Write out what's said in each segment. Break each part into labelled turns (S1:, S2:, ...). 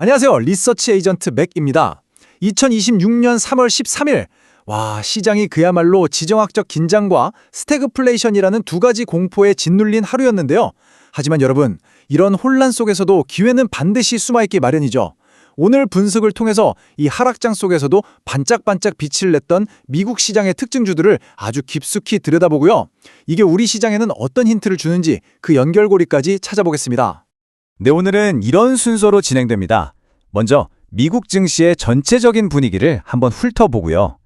S1: 안녕하세요. 리서치 에이전트 맥입니다. 2026년 3월 13일. 와, 시장이 그야말로 지정학적 긴장과 스태그플레이션이라는 두 가지 공포에 짓눌린 하루였는데요. 하지만 여러분, 이런 혼란 속에서도 기회는 반드시 숨어있기 마련이죠. 오늘 분석을 통해서 이 하락장 속에서도 반짝반짝 빛을 냈던 미국 시장의 특징주들을 아주 깊숙이 들여다보고요. 이게 우리 시장에는 어떤 힌트를 주는지 그 연결고리까지 찾아보겠습니다.
S2: 네, 오늘은 이런 순서로 진행됩니다. 먼저 미국 증시의 전체적인 분위기를 한번 훑어보고요.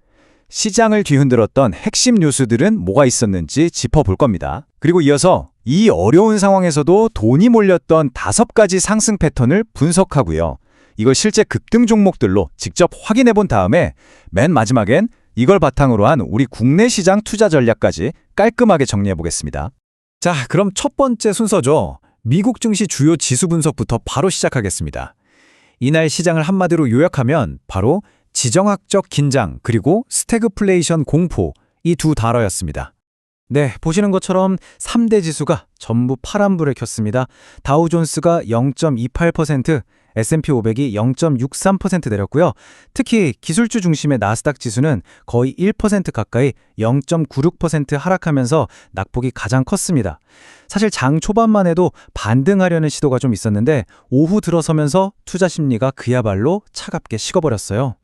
S2: 시장을 뒤흔들었던 핵심 뉴스들은 뭐가 있었는지 짚어볼 겁니다. 그리고 이어서 이 어려운 상황에서도 돈이 몰렸던 5가지 상승 패턴을 분석하고요. 이걸 실제 급등 종목들로 직접 확인해 본 다음에 맨 마지막엔 이걸 바탕으로 한 우리 국내 시장 투자 전략까지 깔끔하게 정리해 보겠습니다.
S1: 자, 그럼 첫 번째 순서죠. 미국 증시 주요 지수 분석부터 바로 시작하겠습니다. 이날 시장을 한마디로 요약하면 바로 지정학적 긴장 그리고 스태그플레이션 공포, 이 두 단어였습니다. 네, 보시는 것처럼 3대 지수가 전부 파란불을 켰습니다. 다우존스가 0.28%, S&P 500이 0.63% 내렸고요. 특히 기술주 중심의 나스닥 지수는 거의 1% 가까이 0.96% 하락하면서 낙폭이 가장 컸습니다. 사실 장 초반만 해도 반등하려는 시도가 좀 있었는데 오후 들어서면서 투자 심리가 그야말로 차갑게 식어버렸어요.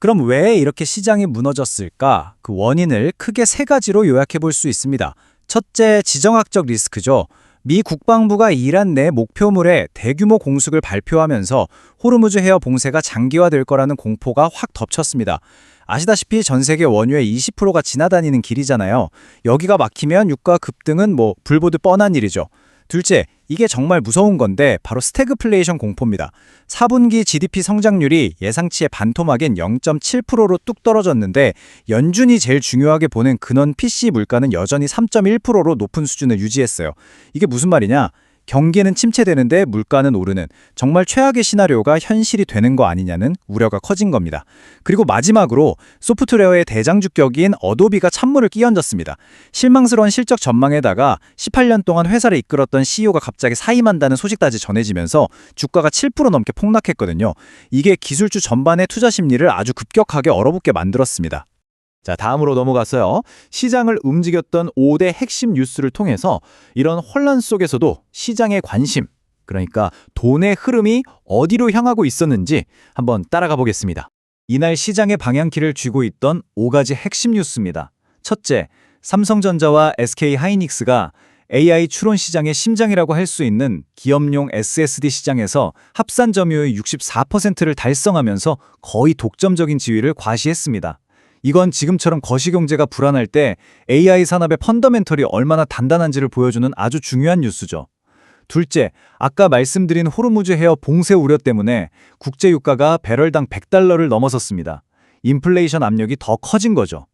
S1: 그럼 왜 이렇게 시장이 무너졌을까? 그 원인을 크게 3가지로 요약해 볼 수 있습니다. 첫째, 지정학적 리스크죠. 미 국방부가 이란 내 목표물에 대규모 공습을 발표하면서 호르무즈 해협 봉쇄가 장기화될 거라는 공포가 확 덮쳤습니다. 아시다시피 전 세계 원유의 20%가 지나다니는 길이잖아요. 여기가 막히면 유가 급등은 불보듯 뻔한 일이죠. 둘째, 이게 정말 무서운 건데 바로 스태그플레이션 공포입니다. 4분기 GDP 성장률이 예상치의 반토막인 0.7%로 뚝 떨어졌는데 연준이 제일 중요하게 보는 근원 PC 물가는 여전히 3.1%로 높은 수준을 유지했어요. 이게 무슨 말이냐? 경기는 침체되는데 물가는 오르는, 정말 최악의 시나리오가 현실이 되는 거 아니냐는 우려가 커진 겁니다. 그리고 마지막으로 소프트웨어의 대장주격인 어도비가 찬물을 끼얹었습니다. 실망스러운 실적 전망에다가 18년 동안 회사를 이끌었던 CEO가 갑자기 사임한다는 소식까지 전해지면서 주가가 7% 넘게 폭락했거든요. 이게 기술주 전반의 투자 심리를 아주 급격하게 얼어붙게 만들었습니다.
S2: 자, 다음으로 넘어가서요. 시장을 움직였던 5대 핵심 뉴스를 통해서 이런 혼란 속에서도 시장의 관심, 그러니까 돈의 흐름이 어디로 향하고 있었는지 한번 따라가 보겠습니다.
S1: 이날 시장의 방향키를 쥐고 있던 5가지 핵심 뉴스입니다. 첫째, 삼성전자와 SK하이닉스가 AI 추론 시장의 심장이라고 할 수 있는 기업용 SSD 시장에서 합산 점유율 64%를 달성하면서 거의 독점적인 지위를 과시했습니다. 이건 지금처럼 거시경제가 불안할 때 AI 산업의 펀더멘털이 얼마나 단단한지를 보여주는 아주 중요한 뉴스죠. 둘째, 아까 말씀드린 호르무즈 해협 봉쇄 우려 때문에 국제 유가가 배럴당 100달러를 넘어섰습니다. 인플레이션 압력이 더 커진 거죠.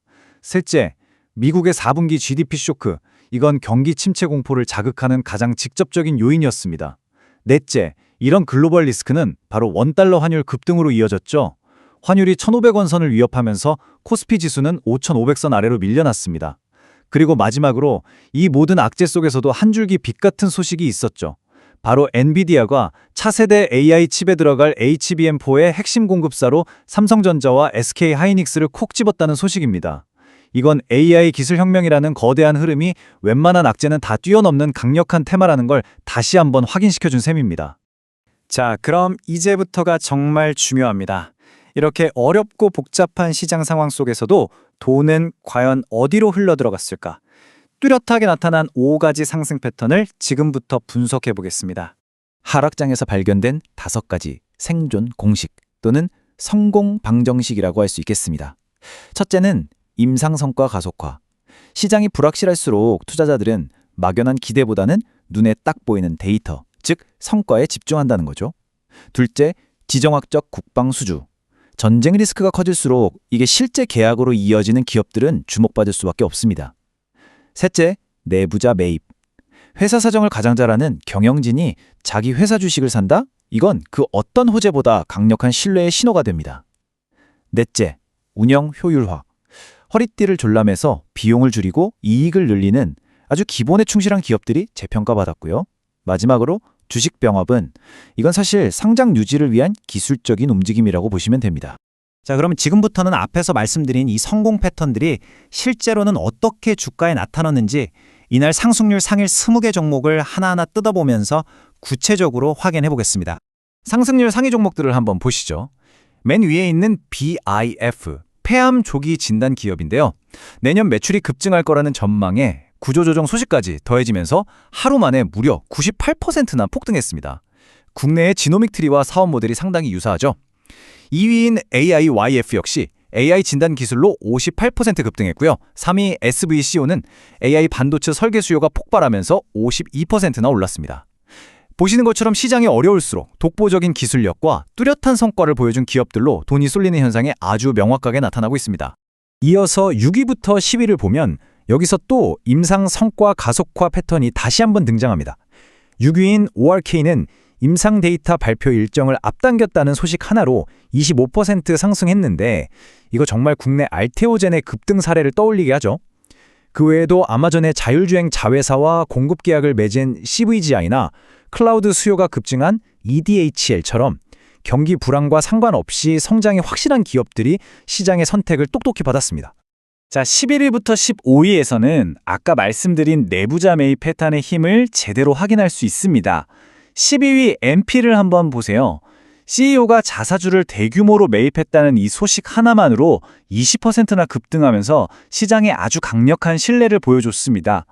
S1: 셋째, 미국의 4분기 GDP 쇼크, 이건 경기 침체 공포를 자극하는 가장 직접적인 요인이었습니다. 넷째, 이런 글로벌 리스크는 바로 원달러 환율 급등으로 이어졌죠. 환율이 1,500원 선을 위협하면서 코스피 지수는 5,500선 아래로 밀려났습니다. 그리고 마지막으로 이 모든 악재 속에서도 한 줄기 빛 같은 소식이 있었죠. 바로 엔비디아가 차세대 AI 칩에 들어갈 HBM4의 핵심 공급사로 삼성전자와 SK하이닉스를 콕 집었다는 소식입니다. 이건 AI 기술혁명이라는 거대한 흐름이 웬만한 악재는 다 뛰어넘는 강력한 테마라는 걸 다시 한번 확인시켜준 셈입니다. 자, 그럼 이제부터가 정말 중요합니다. 이렇게 어렵고 복잡한 시장 상황 속에서도 돈은 과연 어디로 흘러들어갔을까? 뚜렷하게 나타난 5가지 상승 패턴을 지금부터 분석해 보겠습니다. 하락장에서 발견된 5가지 생존 공식 또는 성공 방정식이라고 할 수 있겠습니다. 첫째는 임상성과 가속화. 시장이 불확실할수록 투자자들은 막연한 기대보다는 눈에 딱 보이는 데이터, 즉 성과에 집중한다는 거죠. 둘째, 지정학적 국방 수주. 전쟁 리스크가 커질수록 이게 실제 계약으로 이어지는 기업들은 주목받을 수밖에 없습니다. 셋째, 내부자 매입. 회사 사정을 가장 잘 아는 경영진이 자기 회사 주식을 산다? 이건 그 어떤 호재보다 강력한 신뢰의 신호가 됩니다. 넷째, 운영 효율화. 허리띠를 졸라매서 비용을 줄이고 이익을 늘리는 아주 기본에 충실한 기업들이 재평가받았고요. 마지막으로 주식 병합은 이건 사실 상장 유지를 위한 기술적인 움직임이라고 보시면 됩니다. 자, 그러면 지금부터는 앞에서 말씀드린 이 성공 패턴들이 실제로는 어떻게 주가에 나타났는지 이날 상승률 상일 20개 종목을 하나하나 뜯어보면서 구체적으로 확인해 보겠습니다. 상승률 상위 종목들을 한번 보시죠. 맨 위에 있는 BIF, 폐암 조기 진단 기업인데요. 내년 매출이 급증할 거라는 전망에 구조조정 소식까지 더해지면서 하루 만에 무려 98%나 폭등했습니다. 국내의 지노믹 트리와 사업 모델이 상당히 유사하죠. 2위인 AIYF 역시 AI 진단 기술로 58% 급등했고요. 3위 SVCO는 AI 반도체 설계 수요가 폭발하면서 52%나 올랐습니다. 보시는 것처럼 시장이 어려울수록 독보적인 기술력과 뚜렷한 성과를 보여준 기업들로 돈이 쏠리는 현상이 아주 명확하게 나타나고 있습니다. 이어서 6위부터 10위를 보면 여기서 또 임상 성과 가속화 패턴이 다시 한번 등장합니다. 6위인 ORK는 임상 데이터 발표 일정을 앞당겼다는 소식 하나로 25% 상승했는데 이거 정말 국내 알테오젠의 급등 사례를 떠올리게 하죠. 그 외에도 아마존의 자율주행 자회사와 공급 계약을 맺은 CVGI나 클라우드 수요가 급증한 EDHL처럼 경기 불황과 상관없이 성장이 확실한 기업들이 시장의 선택을 똑똑히 받았습니다. 자, 11위부터 15위에서는 아까 말씀드린 내부자 매입 패턴의 힘을 제대로 확인할 수 있습니다. 12위 MP를 한번 보세요. CEO가 자사주를 대규모로 매입했다는 이 소식 하나만으로 20%나 급등하면서 시장에 아주 강력한 신뢰를 보여줬습니다.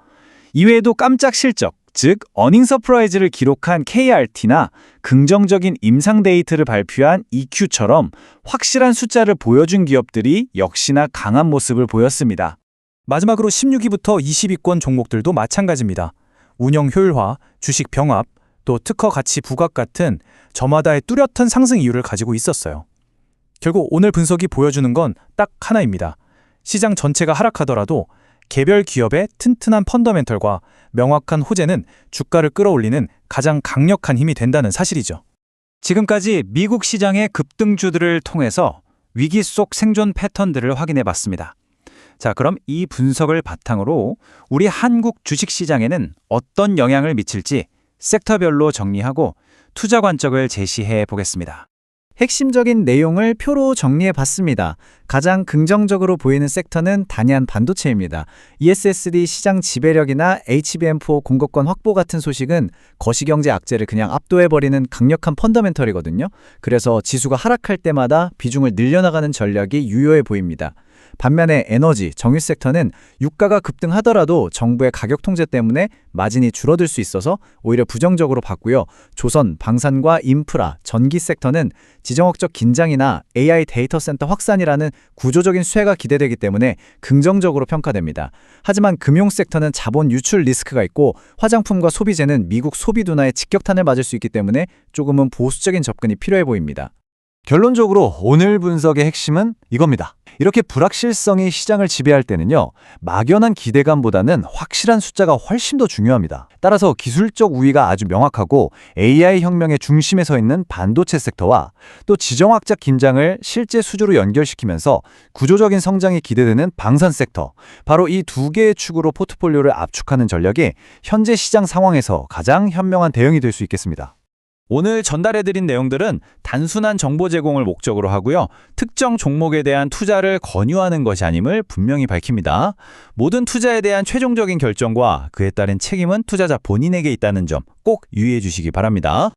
S1: 이외에도 깜짝 실적, 즉 어닝 서프라이즈를 기록한 KRT나 긍정적인 임상 데이터를 발표한 EQ처럼 확실한 숫자를 보여준 기업들이 역시나 강한 모습을 보였습니다. 마지막으로 16위부터 20위권 종목들도 마찬가지입니다. 운영 효율화, 주식 병합, 또 특허 가치 부각 같은 저마다의 뚜렷한 상승 이유를 가지고 있었어요. 결국 오늘 분석이 보여주는 건 딱 하나입니다. 시장 전체가 하락하더라도 개별 기업의 튼튼한 펀더멘털과 명확한 호재는 주가를 끌어올리는 가장 강력한 힘이 된다는 사실이죠. 지금까지 미국 시장의 급등주들을 통해서 위기 속 생존 패턴들을 확인해 봤습니다. 자, 그럼 이 분석을 바탕으로 우리 한국 주식시장에는 어떤 영향을 미칠지 섹터별로 정리하고 투자 관점을 제시해 보겠습니다. 핵심적인 내용을 표로 정리해 봤습니다. 가장 긍정적으로 보이는 섹터는 단연 반도체입니다. ESSD 시장 지배력이나 HBM4 공급권 확보 같은 소식은 거시경제 악재를 그냥 압도해버리는 강력한 펀더멘털이거든요. 그래서 지수가 하락할 때마다 비중을 늘려나가는 전략이 유효해 보입니다. 반면에 에너지, 정유 섹터는 유가가 급등하더라도 정부의 가격 통제 때문에 마진이 줄어들 수 있어서 오히려 부정적으로 봤고요. 조선, 방산과 인프라, 전기 섹터는 지정학적 긴장이나 AI 데이터 센터 확산이라는 구조적인 수혜가 기대되기 때문에 긍정적으로 평가됩니다. 하지만 금융 섹터는 자본 유출 리스크가 있고 화장품과 소비재는 미국 소비 둔화에 직격탄을 맞을 수 있기 때문에 조금은 보수적인 접근이 필요해 보입니다.
S2: 결론적으로 오늘 분석의 핵심은 이겁니다. 이렇게 불확실성이 시장을 지배할 때는요, 막연한 기대감보다는 확실한 숫자가 훨씬 더 중요합니다. 따라서 기술적 우위가 아주 명확하고 AI 혁명의 중심에 서 있는 반도체 섹터와 또 지정학적 긴장을 실제 수주로 연결시키면서 구조적인 성장이 기대되는 방산 섹터, 바로 이 두 개의 축으로 포트폴리오를 압축하는 전략이 현재 시장 상황에서 가장 현명한 대응이 될 수 있겠습니다. 오늘 전달해드린 내용들은 단순한 정보 제공을 목적으로 하고요. 특정 종목에 대한 투자를 권유하는 것이 아님을 분명히 밝힙니다. 모든 투자에 대한 최종적인 결정과 그에 따른 책임은 투자자 본인에게 있다는 점 꼭 유의해 주시기 바랍니다.